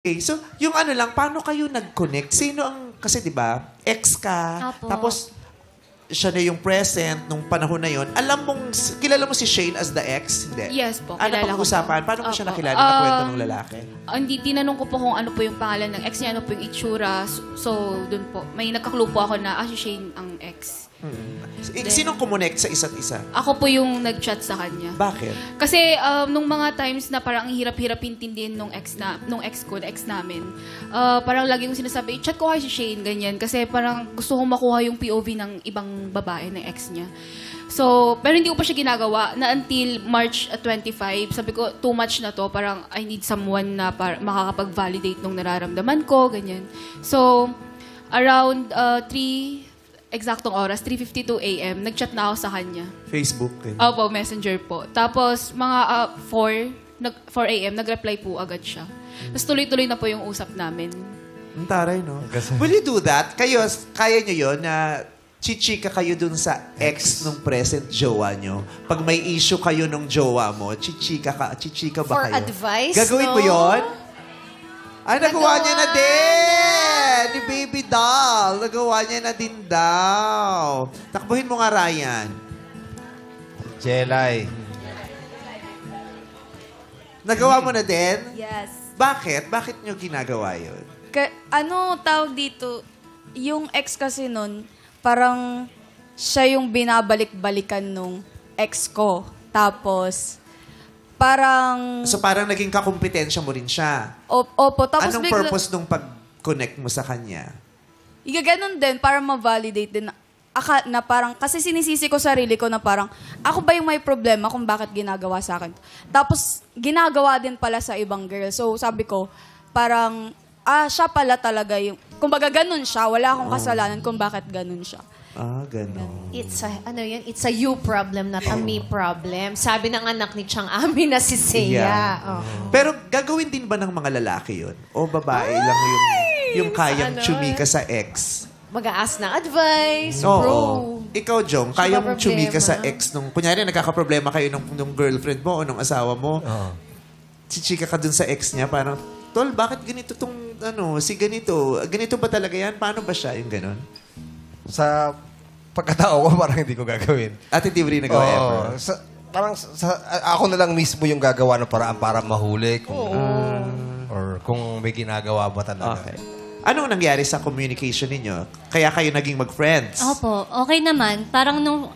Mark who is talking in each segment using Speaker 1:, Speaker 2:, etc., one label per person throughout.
Speaker 1: Okay, so yung ano lang, paano kayo nag-connect? Sino ang, kasi di ba, ex ka,
Speaker 2: Apo.
Speaker 1: tapos siya na yung present nung panahon na yon. Alam mong, kilala mo si Shane as the ex? Hindi.
Speaker 2: Yes po,
Speaker 1: Ano
Speaker 2: kilala ko
Speaker 1: pag-usapan?
Speaker 2: po.
Speaker 1: Paano mo siya
Speaker 2: Opo.
Speaker 1: nakilala na kwento ng lalaki?
Speaker 2: Hindi, tinanong ko po kung ano po yung pangalan ng ex niya, ano po yung itsura. So, dun po, may nagka-clue po ako na, si Shane ang ex.
Speaker 1: Sinong kumonect sa isa't isa?
Speaker 2: Ako po yung nag-chat sa kanya.
Speaker 1: Bakit?
Speaker 2: Kasi nung mga times na parang ang hirap-hirap intindihin nung ex ko, ex namin, parang lagi kong sinasabi, chat ko kay si Shane, ganyan. Kasi parang gusto kong makuha yung POV ng ibang babae, ng ex niya. So, pero hindi ko pa siya ginagawa na until March 25, sabi ko, too much na to. Parang I need someone na makakapag-validate nung nararamdaman ko, ganyan. So, around 3 eksaktong oras, 3:52 a.m., nag-chat na ako sa kanya.
Speaker 1: Facebook.
Speaker 2: Opo, messenger po. Tapos, mga 4 a.m., nag-reply po agad siya. Tapos tuloy-tuloy na po yung usap namin.
Speaker 1: Ang taray, no? Will you do that? Kayo, kaya nyo yun na chichika kayo dun sa ex nung present jowa nyo? Pag may issue kayo nung jowa mo, chichika ba
Speaker 3: For
Speaker 1: kayo?
Speaker 3: advice,
Speaker 1: Gagawin
Speaker 3: no?
Speaker 1: mo yun? Ay, nagawa niya na din! Ni Baby Doll. Nagawa niya na din daw. Takbuhin mo nga, Ryan.
Speaker 4: Jelay.
Speaker 1: Nagawa mo na din?
Speaker 5: Yes.
Speaker 1: Bakit? Bakit nyo ginagawa yun?
Speaker 5: Tawag dito, yung ex kasi nun, parang siya yung binabalik-balikan nung ex ko. Tapos, parang...
Speaker 1: So parang naging kakumpetensya mo rin siya.
Speaker 5: Opo. Tapos
Speaker 1: Anong purpose nung pag-connect mo sa kanya?
Speaker 5: Ganun din, para ma-validate din. Na parang, kasi sinisisi ko sarili ko na parang, ako ba yung may problema kung bakit ginagawa sa akin? Tapos, ginagawa din pala sa ibang girl. So, sabi ko, parang, siya pala talaga yung, kumbaga ganun siya, wala akong kasalanan kung bakit ganun siya.
Speaker 1: Ganon.
Speaker 3: It's a you problem, not a me problem. Sabi ng anak ni Chang Ami na si Seiya. Oh.
Speaker 1: Pero gagawin din ba ng mga lalaki yun? O babae lang yung kayang chumika sa ex?
Speaker 3: Mag-a-ask ng advice,
Speaker 1: Oo.
Speaker 3: bro.
Speaker 1: Ikaw, Jong,
Speaker 3: Siya
Speaker 1: kayang
Speaker 3: ba
Speaker 1: chumika
Speaker 3: problema?
Speaker 1: sa ex nung, kunyari, nagkakaproblema kayo nung girlfriend mo o nung asawa mo, chichika ka dun sa ex niya, parang, Tol, bakit ganito tong, si ganito? Ganito ba talaga yan? Paano ba siya? Yung ganon?
Speaker 4: Sa pagkatao ko, parang hindi ko gagawin.
Speaker 1: At hindi mo rin nagawa ever?
Speaker 4: Ako na lang mismo yung gagawa ng paraan para mahuli. Or kung may ginagawa ba talaga.
Speaker 1: Okay. Anong nangyari sa communication ninyo? Kaya kayo naging mag-friends?
Speaker 6: Opo, okay naman. Parang nung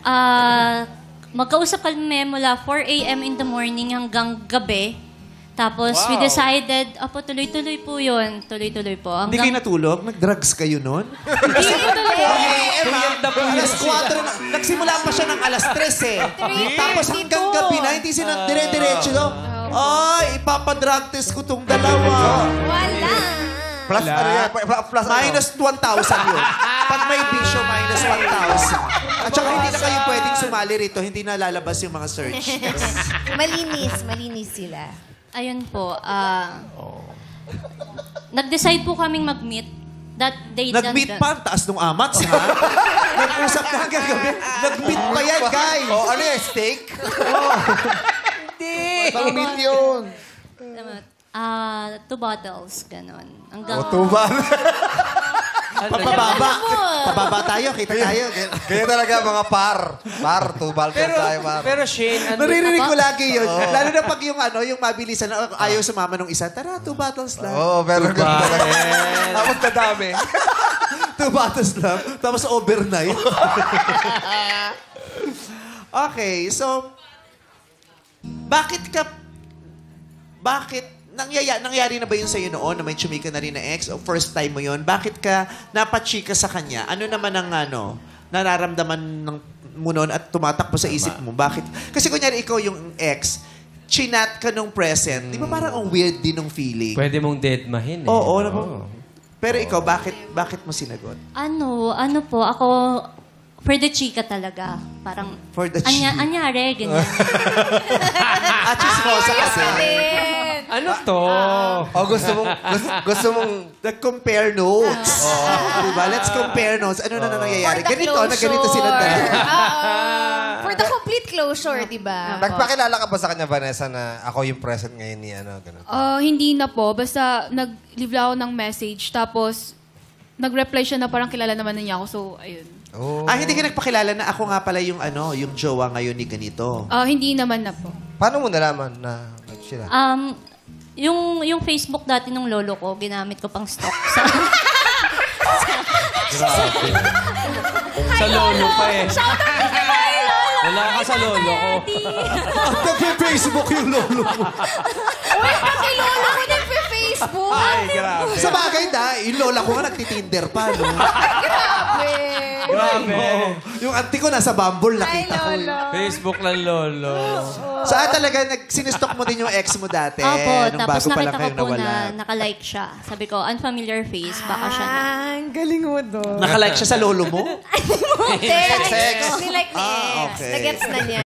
Speaker 6: magkausap kami mula 4 a.m. in the morning hanggang gabi. Tapos we decided, tuloy-tuloy po yun. Tuloy-tuloy po.
Speaker 1: Hindi kayo natulog? Nag-drugs kayo nun?
Speaker 2: Hindi po talaga.
Speaker 1: Alas 4 na. Nagsimula pa siya ng alas 3 eh. Tapos hanggang gabi na, hindi sila dire-diretso. Ay, ipapadrug test ko tong dalawa.
Speaker 3: Wala.
Speaker 4: Plus, ano yan? Plus,
Speaker 1: Minus 1,000 yun. Pag may bisyo, minus 1,000. At saka hindi na kayo pwedeng sumali rito. Hindi na lalabas yung mga search.
Speaker 3: Malinis sila.
Speaker 6: Ayun po, nag-decide po kaming mag-meet that day.
Speaker 1: Nag-meet pa, ang taas nung amats, ha? Nag-usap na hanggang gabi. Nag-meet pa yan, guys.
Speaker 4: ano yan? Steak?
Speaker 1: Hindi.
Speaker 4: Pang-meet yun.
Speaker 6: 2 bottles, ganon. Hanggang,
Speaker 4: Tuba.
Speaker 1: Pababa tayo, kita tayo.
Speaker 4: Kaya talaga mga par. 2 bottles tayo, par.
Speaker 7: Pero Shane,
Speaker 1: Naririnig ko lagi yun. Lalo na pag yung mabilisan, ayaw sumama nung isa, tara, 2 bottles lang.
Speaker 4: Pero ganun talaga. Tapos kadami.
Speaker 1: 2 bottles lang. Tapos overnight. Okay, so, bakit nangyari na ba yun sa'yo noon na may chumika na rin na ex o first time mo yun? Bakit ka napachika sa kanya? Ano naman ang nararamdaman mo noon at tumatakbo sa isip mo? Bakit? Kasi kunyari ikaw yung ex, chinat ka nung present. Di ba parang ang weird din ng feeling?
Speaker 7: pwede mong deadmahin eh.
Speaker 1: Oo. Pero ikaw, bakit mo sinagot?
Speaker 6: ano po, ako, for the chika talaga. Parang,
Speaker 1: For the chika.
Speaker 6: anyari, ganyan.
Speaker 1: At chismosa kasi.
Speaker 7: Ano to?
Speaker 4: Gusto mong
Speaker 1: Nag-compare notes. Diba? Let's compare notes. Ano na nangyayari?
Speaker 3: For the
Speaker 1: Ganito, na ganito
Speaker 3: closure.
Speaker 1: sila dalawa.
Speaker 3: For the complete complete closure, di ba?
Speaker 4: Nagpakilala ka ba sa kanya, Vanessa, na ako yung present ngayon ni ganun?
Speaker 2: Hindi na po. Basta nag-leave lang ako ng message. Tapos, nag-reply siya na parang kilala naman na niya ako. So, ayun.
Speaker 1: Hindi ka nagpakilala na ako nga pala yung yung jowa ngayon ni ganito.
Speaker 2: Hindi naman na po.
Speaker 4: Paano mo nalaman na sila?
Speaker 6: Yung Facebook dati ng lolo ko, ginamit ko pang stock.
Speaker 7: Sa lolo pa eh. Wala ka sa lolo ko.
Speaker 1: Nagpe-Facebook yung lolo mo.
Speaker 3: Uy, pati lolo ko nagpe-Facebook.
Speaker 1: Ay, grabe. Sa bagay yung lola ko nga nagtitinder pa, no?
Speaker 7: Grabe.
Speaker 1: Yung auntie ko nasa Bumble, nakita ko.
Speaker 7: Facebook ng lolo.
Speaker 1: Saan talaga, sinistok mo din yung ex mo dati?
Speaker 6: Opo,
Speaker 1: nung
Speaker 6: tapos
Speaker 1: bago pa lang
Speaker 6: nakita ko
Speaker 1: kayo
Speaker 6: po
Speaker 1: nawala.
Speaker 6: na nakalike siya. Sabi ko, unfamiliar face, baka siya na.
Speaker 3: Ang galing mo doon.
Speaker 1: Nakalike siya sa lolo mo?
Speaker 3: Nilike ni ex.
Speaker 1: okay.
Speaker 3: Nagets na niya.